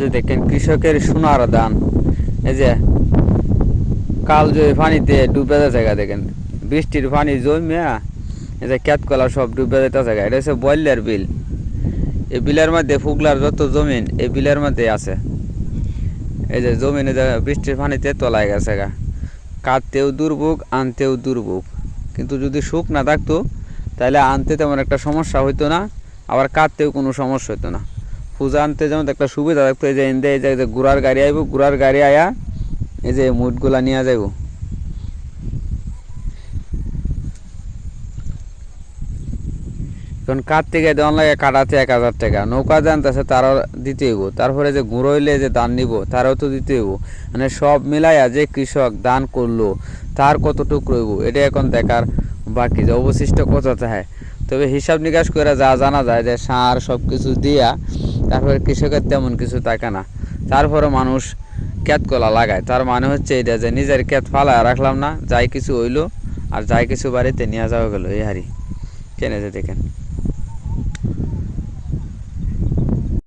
যে দেখেন কৃষকের সোনার ধান, এই যে কাল জয়ী পানিতে ডুবে যাচ্ছে গা, দেখেন বৃষ্টির পানি জমিয়া এই যে ক্ষেত কলা সব ডুবে যেতেছে গা। এটা হচ্ছে বয়লের বিল। এই বিলের মধ্যে ফুগলার যত জমিন এই বিলের মধ্যে আছে। এই যে জমিনে বৃষ্টির পানিতে তলায় গেছে গা। কাটতেও দুর্ভোগ, আনতেও দুর্ভোগ। কিন্তু যদি সুখ না থাকতো তাহলে আনতে তেমন একটা সমস্যা হইতো না, আবার কাটতেও কোনো সমস্যা হইতো না। পূজা আনতে যেমন একটা সুবিধা থাকতো, এই যে ইন্দে এই যে ঘোড়ার গাড়ি আইব, ঘোড়ার গাড়ি আয়া এই যে মুটগুলা নিয়ে যাইব। এখন কাটতে গিয়ে দেওয়ান লাগে কাটাতে 1000 টাকা, নৌকা জানতেছে তারও দিতে হইব, তারপরে যে গুঁড়ো হইলে যে ধান নিব তারও তো দিতে হইব। মানে সব মিলাইয়া যে কৃষক ধান করলো তার কতটুক রইব এটা এখন দেখার বাকি, যে অবশিষ্ট কত থাকে। তবে হিসাব নিকাশ করে যা জানা যায় যে সার সব কিছু দিয়া তারপরে কৃষকের তেমন কিছু থাকে না, তারপরে মানুষ ক্ষেত কলা লাগায়। তার মানে হচ্ছে এটা যে নিজের ক্ষেত ফালায় রাখলাম না, যাই কিছু হইলো আর যাই কিছু বাড়িতে নিয়ে যাওয়া গেলো এই হারি কেনে যে দেখেন।